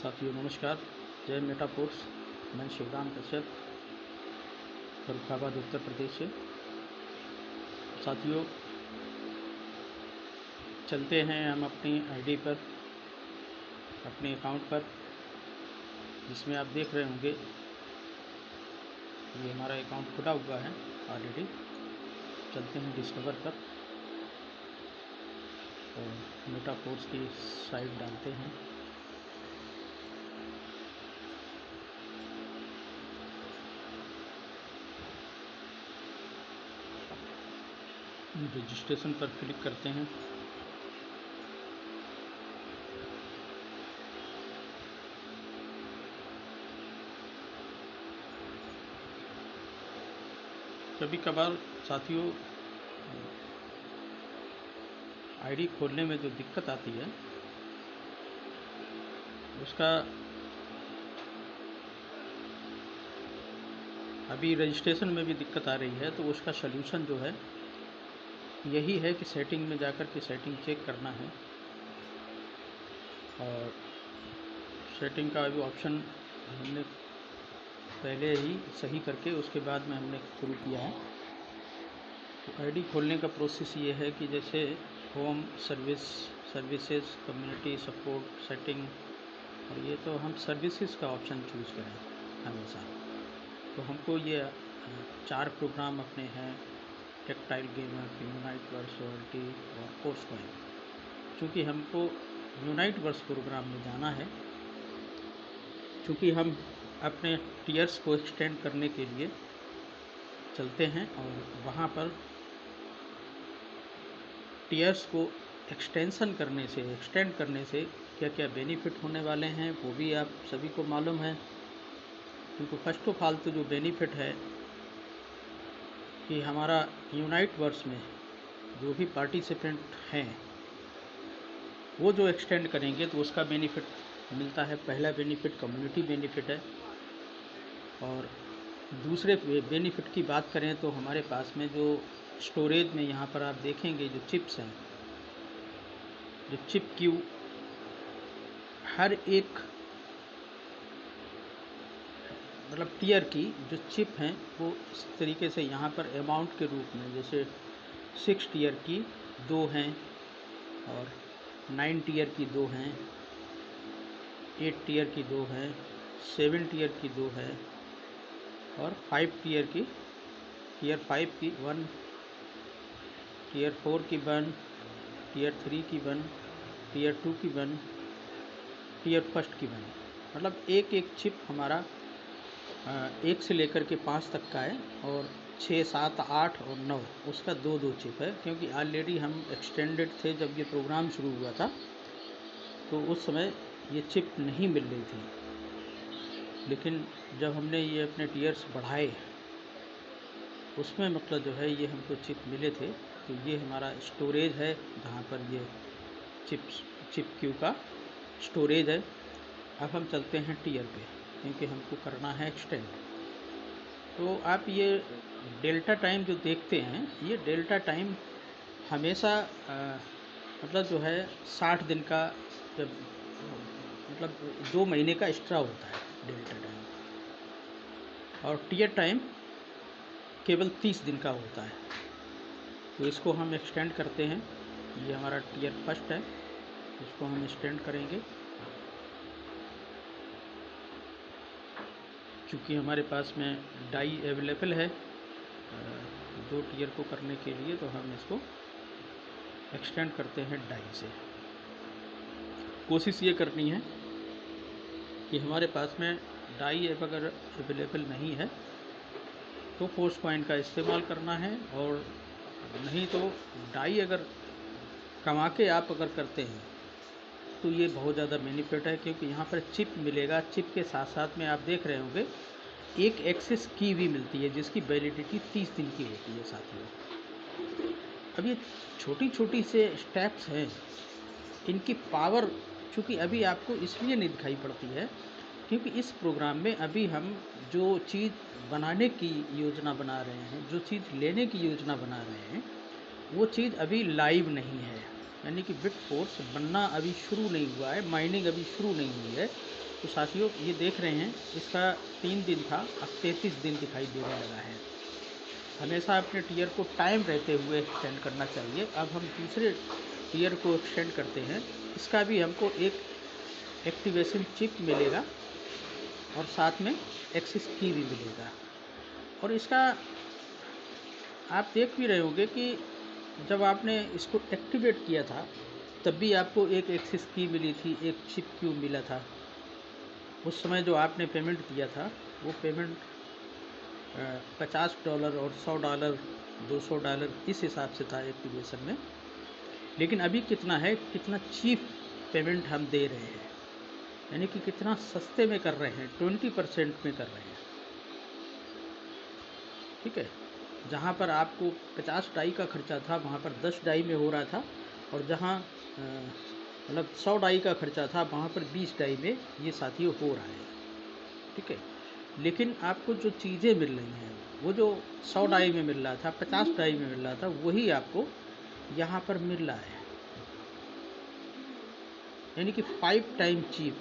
साथियों नमस्कार। जय मेटाफोर्स। मैं शिवराम कश्यप, फर्रुखाबाद उत्तर प्रदेश से। साथियों चलते हैं हम अपनी आईडी पर, अपने अकाउंट पर, जिसमें आप देख रहे होंगे ये हमारा अकाउंट खुला हुआ है ऑलरेडी। चलते हैं डिस्कवर पर और मेटाफोर्स की साइट डालते हैं। रजिस्ट्रेशन पर क्लिक करते हैं। कभी कभार साथियों आईडी खोलने में जो दिक्कत आती है उसका अभी रजिस्ट्रेशन में भी दिक्कत आ रही है, तो उसका सलूशन जो है यही है कि सेटिंग में जाकर के सेटिंग चेक करना है। और सेटिंग का अभी ऑप्शन हमने पहले ही सही करके उसके बाद में हमने शुरू किया है। तो आईडी खोलने का प्रोसेस ये है कि जैसे home, services, community support, setting, और ये तो हम सर्विसेज का ऑप्शन चूज़ करें हमेशा। तो हमको ये 4 प्रोग्राम अपने हैं: tactile gamer, unite verse, royalty और कोर्स कॉइन। चूँकि हमको यूनाइट वर्स प्रोग्राम में जाना है, चूँकि हम अपने टीयर्स को एक्सटेंड करने के लिए चलते हैं और वहाँ पर टीयर्स को एक्सटेंड करने से क्या क्या बेनिफिट होने वाले हैं वो भी आप सभी को मालूम है। क्योंकि फर्स्ट ऑफ ऑल तो जो बेनिफिट है कि हमारा यूनाइट वर्स में जो भी पार्टिसिपेंट हैं वो जो एक्सटेंड करेंगे तो उसका बेनिफिट मिलता है। पहला बेनिफिट कम्युनिटी बेनिफिट है। और दूसरे बेनिफिट की बात करें तो हमारे पास में जो स्टोरेज में यहाँ पर आप देखेंगे जो चिप्स हैं, जो चिप क्यू, हर एक मतलब टीयर की जो चिप हैं वो इस तरीके से यहाँ पर अमाउंट के रूप में, जैसे 6 टीयर की 2 हैं और 9 टीयर की 2 हैं, 8 टीयर की 2 हैं, 7 टीयर की 2 है और 5 टीयर की, टीयर 5 की 1, टीयर 4 की 1, टीयर 3 की 1, टीयर 2 की 1, टीयर फर्स्ट की 1। मतलब एक एक चिप हमारा 1 से लेकर के 5 तक का है और 6, 7, 8 और 9 उसका 2-2 चिप है। क्योंकि ऑलरेडी हम एक्सटेंडेड थे जब ये प्रोग्राम शुरू हुआ था, तो उस समय ये चिप नहीं मिल रही थी। लेकिन जब हमने ये अपने टीयर्स बढ़ाए उसमें मतलब जो है ये हमको चिप मिले थे। तो ये हमारा स्टोरेज है जहाँ पर ये चिप क्यू का स्टोरेज है। अब हम चलते हैं टीयर पे, क्योंकि हमको करना है एक्सटेंड। तो आप ये डेल्टा टाइम जो देखते हैं, ये डेल्टा टाइम हमेशा मतलब जो है 60 दिन का, जब मतलब 2 महीने का एक्स्ट्रा होता है डेल्टा टाइम। और टीयर टाइम केवल 30 दिन का होता है। तो इसको हम एक्सटेंड करते हैं। ये हमारा टीयर फर्स्ट है, इसको हम एक्सटेंड करेंगे। क्योंकि हमारे पास में डाई अवेलेबल है 2 टीयर को करने के लिए, तो हम इसको एक्सटेंड करते हैं डाई से। कोशिश ये करनी है कि हमारे पास में डाई अगर अवेलेबल नहीं है तो फोर्स कॉइन का इस्तेमाल करना है, और नहीं तो डाई अगर कमा के आप अगर करते हैं तो ये बहुत ज़्यादा बेनिफिट है। क्योंकि यहाँ पर चिप मिलेगा, चिप के साथ साथ में आप देख रहे होंगे एक एक्सेस की भी मिलती है जिसकी वैलिडिटी 30 दिन की होती है साथियों। अब ये छोटी छोटी से स्टेप्स हैं, इनकी पावर चूँकि अभी आपको इसलिए नहीं दिखाई पड़ती है क्योंकि इस प्रोग्राम में अभी हम जो चीज़ बनाने की योजना बना रहे हैं, जो चीज़ लेने की योजना बना रहे हैं, वो चीज़ अभी लाइव नहीं है। यानी कि बिट फोर्स बनना अभी शुरू नहीं हुआ है, माइनिंग अभी शुरू नहीं हुई है। तो साथियों ये देख रहे हैं, इसका 3 दिन था, अब 33 दिन दिखाई देने लगा है। हमेशा अपने टीयर को टाइम रहते हुए एक्सटेंड करना चाहिए। अब हम दूसरे टीयर को एक्सटेंड करते हैं, इसका भी हमको एक एक्टिवेशन चिप मिलेगा और साथ में एक्सेस की भी मिलेगा। और इसका आप देख भी रहे होंगे कि जब आपने इसको एक्टिवेट किया था तब भी आपको एक एक्सेस की मिली थी, एक चिप क्यू मिला था। उस समय जो आपने पेमेंट दिया था वो पेमेंट $50 और $100, $200 इस हिसाब से था एक्टिवेशन में। लेकिन अभी कितना है, कितना चीप पेमेंट हम दे रहे हैं, यानी कि कितना सस्ते में कर रहे हैं, 20% में कर रहे हैं। ठीक है, जहाँ पर आपको 50 डाई का खर्चा था वहाँ पर 10 डाई में हो रहा था, और जहाँ मतलब 100 डाई का खर्चा था वहाँ पर 20 डाई में ये साथियों हो रहा है। ठीक है, लेकिन आपको जो चीज़ें मिल रही हैं वो जो 100 डाई में मिल रहा था, 50 डाई में मिल रहा था, वही आपको यहाँ पर मिल रहा है, यानी कि 5 टाइम चीप।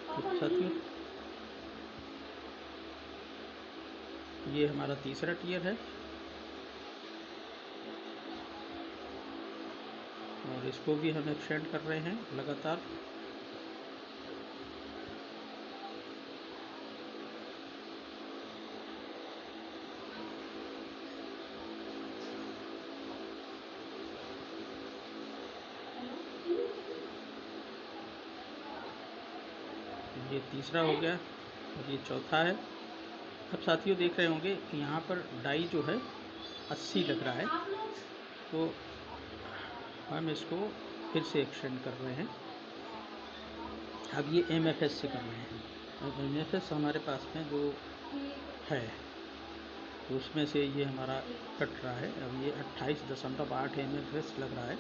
तो साथियों ये हमारा तीसरा टीयर है और इसको भी हम एक्सटेंड कर रहे हैं लगातार। ये तीसरा हो गया और ये चौथा है। अब साथियों देख रहे होंगे कि यहाँ पर डाई जो है 80 लग रहा है, तो हम इसको फिर से एक्सटेंड कर रहे हैं। अब ये MFS से कर रहे हैं। अब MFS हमारे पास में जो है तो उसमें से ये हमारा कट रहा है। अब ये 28.8 MFS लग रहा है,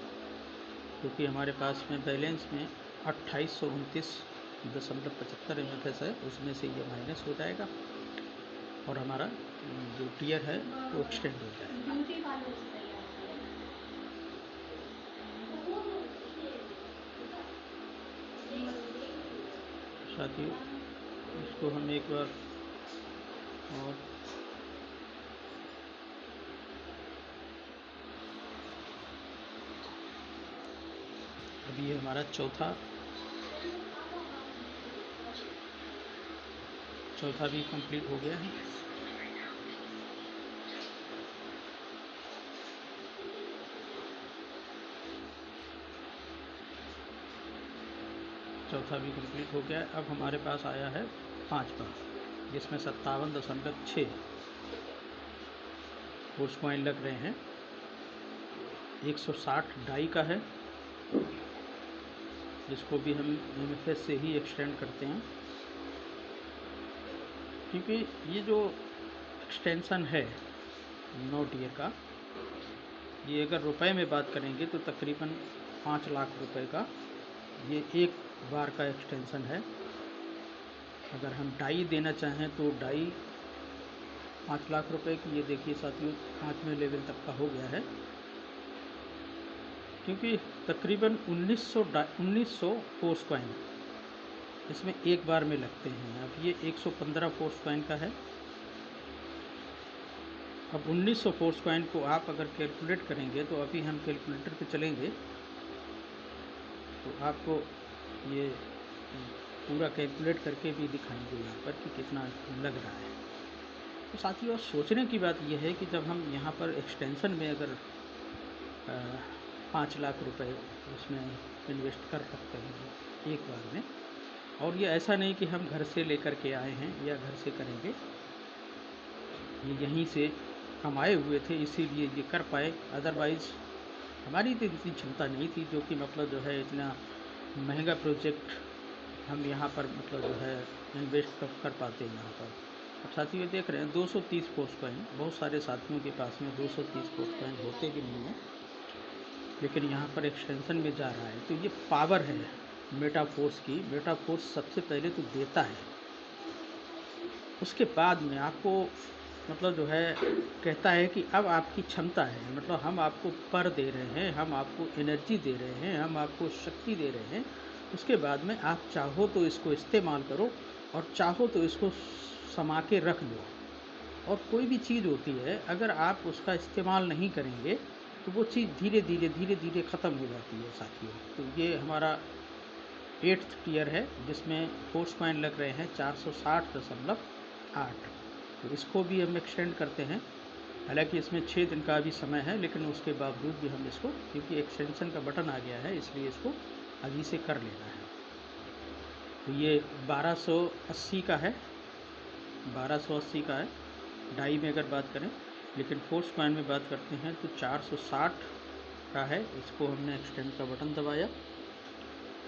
क्योंकि हमारे पास में बैलेंस में 2829.75 MFS है, उसमें से ये माइनस हो जाएगा और हमारा जो टीयर है वो एक्सटेंड हो जाएगा। साथियों इसको हम एक बार और अभी ये हमारा चौथा भी कंप्लीट हो गया है। चौथा भी कंप्लीट हो गया। अब हमारे पास आया है 5वां, जिसमें 57.6 फोर्स कॉइन लग रहे हैं। 160 डाई का है, जिसको भी हम MFS से ही एक्सटेंड करते हैं, क्योंकि ये जो एक्सटेंशन है 9 टीयर का, ये अगर रुपए में बात करेंगे तो तकरीबन 5 लाख रुपए का ये एक बार का एक्सटेंशन है। अगर हम डाई देना चाहें तो डाई 5 लाख रुपए की, ये देखिए साथियों 5वें लेवल तक का हो गया है, क्योंकि तकरीबन 1900 फोर्स कॉइन इसमें एक बार में लगते हैं। अब ये 115 फोर्स कॉइन का है। अब 1900 फोर्स कॉइन को आप अगर कैलकुलेट करेंगे, तो अभी हम कैलकुलेटर पे चलेंगे तो आपको ये पूरा कैलकुलेट करके भी दिखाएंगे यहाँ पर कि कितना लग रहा है। तो साथियों सोचने की बात यह है कि जब हम यहाँ पर एक्सटेंशन में अगर 5 लाख रुपए उसमें इन्वेस्ट कर सकते हैं एक बार में, और ये ऐसा नहीं कि हम घर से लेकर के आए हैं या घर से करेंगे, ये यहीं से हम आए हुए थे इसीलिए ये कर पाए। अदरवाइज़ हमारी तो इतनी क्षमता नहीं थी, जो कि मतलब जो है इतना महंगा प्रोजेक्ट हम यहाँ पर मतलब जो है इन्वेस्ट कर पाते हैं यहाँ पर। अब साथियों देख रहे हैं 230 फोर्स कॉइन, बहुत सारे साथियों के पास में 230 फोर्स कॉइन होते भी नहीं हैं, लेकिन यहाँ पर एक्सटेंशन में जा रहा है। तो ये पावर है मेटाफोर्स की। मेटाफोर्स सबसे पहले तो देता है, उसके बाद में आपको मतलब जो है कहता है कि अब आपकी क्षमता है, मतलब हम आपको पर दे रहे हैं, हम आपको एनर्जी दे रहे हैं, हम आपको शक्ति दे रहे हैं। उसके बाद में आप चाहो तो इसको इस्तेमाल करो और चाहो तो इसको समा के रख लो। और कोई भी चीज़ होती है, अगर आप उसका इस्तेमाल नहीं करेंगे तो वो चीज़ धीरे धीरे ख़त्म हो जाती है साथियों। तो ये हमारा 8th टियर है जिसमें फोर्स कॉइन लग रहे हैं 460.8। तो इसको भी हम एक्सटेंड करते हैं। हालांकि इसमें 6 दिन का भी समय है, लेकिन उसके बावजूद भी हम इसको, क्योंकि एक्सटेंशन का बटन आ गया है, इसलिए इसको अभी से कर लेना है। तो ये 1280 का है, 1280 का है डाई में अगर बात करें, लेकिन फोर्स कॉइन में बात करते हैं तो 460 का है। इसको हमने एक्सटेंड का बटन दबाया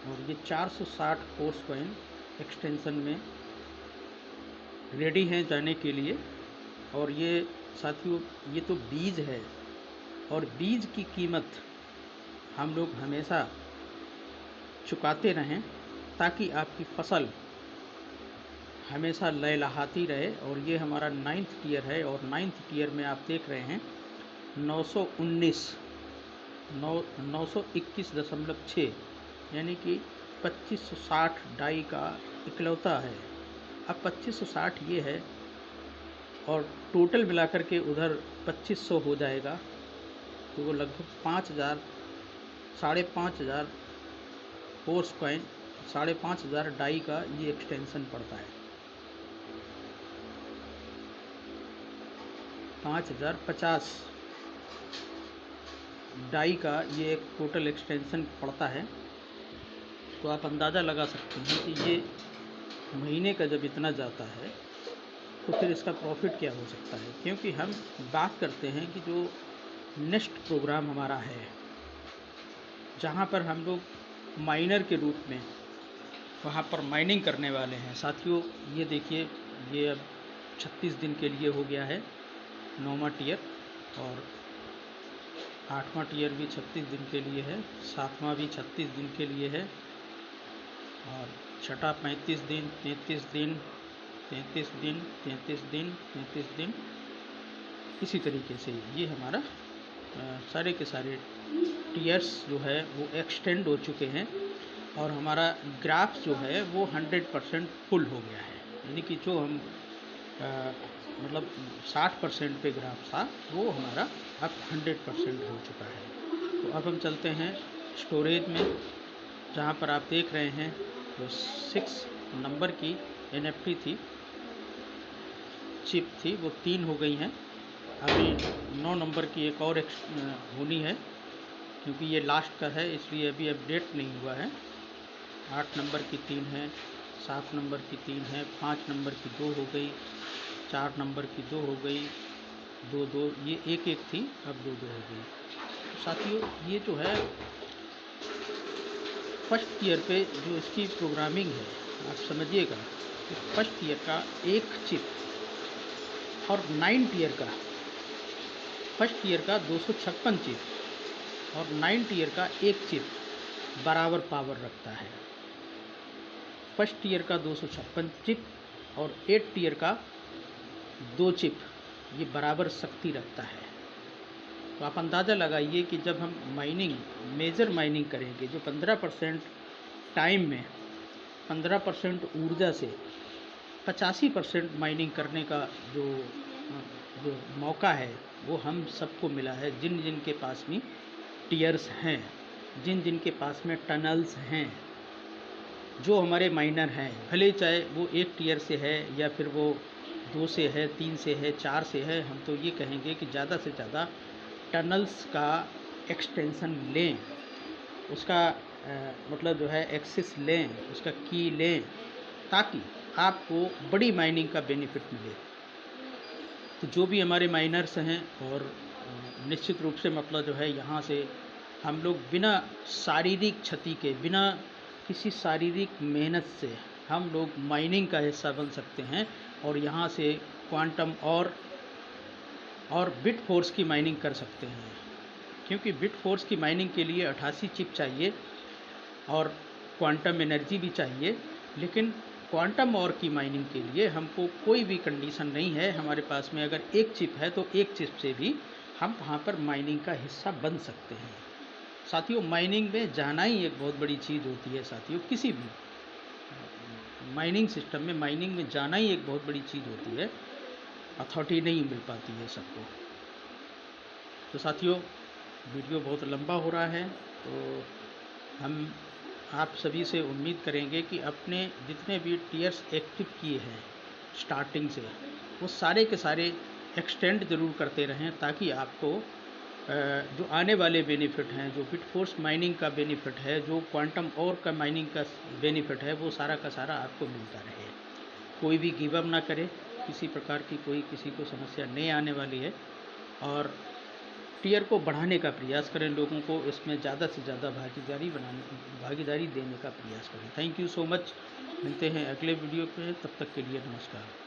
और ये 460 फोर्स कॉइन एक्सटेंशन में रेडी हैं जाने के लिए। और ये साथियों, ये तो बीज है, और बीज की कीमत हम लोग हमेशा चुकाते रहें ताकि आपकी फसल हमेशा लहलहाती रहे। और ये हमारा 9th टियर है, और 9th टियर में आप देख रहे हैं 921.6, यानी कि 2560 डाई का इकलौता है। अब 2560 ये है, और टोटल मिलाकर के उधर 2500 हो जाएगा, तो वो लगभग 5000, 5500 फोर्स कॉइन, 5500 डाई का ये एक्सटेंशन पड़ता है। 5050 डाई का ये एक टोटल एक्सटेंशन पड़ता है। तो आप अंदाज़ा लगा सकते हैं कि ये महीने का जब इतना जाता है तो फिर इसका प्रॉफिट क्या हो सकता है। क्योंकि हम बात करते हैं कि जो नेक्स्ट प्रोग्राम हमारा है, जहाँ पर हम लोग माइनर के रूप में वहाँ पर माइनिंग करने वाले हैं साथियों। ये देखिए, ये अब 36 दिन के लिए हो गया है 9वां टियर, और 8वां टियर भी 36 दिन के लिए है, 7वां भी 36 दिन के लिए है, और छठा 35 दिन, 33 दिन, 33 दिन, 33 दिन, 33 दिन, इसी तरीके से ये हमारा सारे के सारे टियर्स जो है वो एक्सटेंड हो चुके हैं। और हमारा ग्राफ जो है वो 100% फुल हो गया है, यानी कि जो हम मतलब 60% पे ग्राफ था वो हमारा अब 100% हो चुका है। तो अब हम चलते हैं स्टोरेज में, जहाँ पर आप देख रहे हैं जो 6 नंबर की NFT थी, चिप थी, वो 3 हो गई हैं। अभी 9 नंबर की एक और होनी है, क्योंकि ये लास्ट का है इसलिए अभी अपडेट नहीं हुआ है। 8 नंबर की 3 है, 7 नंबर की 3 है, 5 नंबर की 2 हो गई, 4 नंबर की 2 हो गई, 2 ये एक थी, अब 2 हो गई। तो साथियों, ये जो है फर्स्ट ईयर पे जो इसकी प्रोग्रामिंग है, आप समझिएगा कि फर्स्ट ईयर का एक चिप और 9th ईयर का, फर्स्ट ईयर का 256 चिप और 9th ईयर का एक चिप बराबर पावर रखता है। फर्स्ट ईयर का 256 चिप और 8th ईयर का 2 चिप ये बराबर शक्ति रखता है। तो आप अंदाज़ा लगाइए कि जब हम माइनिंग, मेजर माइनिंग करेंगे, जो 15% टाइम में 15% ऊर्जा से 85% माइनिंग करने का जो जो मौका है वो हम सबको मिला है, जिन जिन के पास में टियर्स हैं, जिन जिन के पास में टनल्स हैं, जो हमारे माइनर हैं, भले चाहे वो 1 टियर से है या फिर वो 2 से है, 3 से है, 4 से है, हम तो ये कहेंगे कि ज़्यादा से ज़्यादा टनल्स का एक्सटेंशन लें, उसका मतलब जो है एक्सेस लें, उसका की लें, ताकि आपको बड़ी माइनिंग का बेनिफिट मिले। तो जो भी हमारे माइनर्स हैं, और निश्चित रूप से मतलब जो है यहाँ से हम लोग बिना शारीरिक क्षति के, बिना किसी शारीरिक मेहनत से हम लोग माइनिंग का हिस्सा बन सकते हैं, और यहाँ से क्वांटम और बिट फोर्स की माइनिंग कर सकते हैं। क्योंकि बिट फोर्स की माइनिंग के लिए 88 चिप चाहिए और क्वांटम एनर्जी भी चाहिए, लेकिन क्वांटम और की माइनिंग के लिए हमको कोई भी कंडीशन नहीं है, हमारे पास में अगर एक चिप है तो एक चिप से भी हम वहाँ पर माइनिंग का हिस्सा बन सकते हैं। साथियों, माइनिंग में जाना ही एक बहुत बड़ी चीज़ होती है साथियों। किसी भी माइनिंग सिस्टम में माइनिंग में जाना ही एक बहुत बड़ी चीज़ होती है, अथॉरिटी नहीं मिल पाती है सबको। तो साथियों, वीडियो बहुत लंबा हो रहा है, तो हम आप सभी से उम्मीद करेंगे कि अपने जितने भी टीयर्स एक्टिव किए हैं स्टार्टिंग से, वो सारे के सारे एक्सटेंड ज़रूर करते रहें, ताकि आपको जो आने वाले बेनिफिट हैं, जो बिटफोर्स माइनिंग का बेनिफिट है, जो क्वांटम और का माइनिंग का बेनिफिट है, वो सारा का सारा आपको मिलता रहे। कोई भी गिव अप ना करे, किसी प्रकार की कोई किसी को समस्या नहीं आने वाली है, और टीयर को बढ़ाने का प्रयास करें, लोगों को इसमें ज़्यादा से ज़्यादा भागीदारी देने का प्रयास करें। Thank you so much. मिलते हैं अगले वीडियो पे, तब तक के लिए नमस्कार।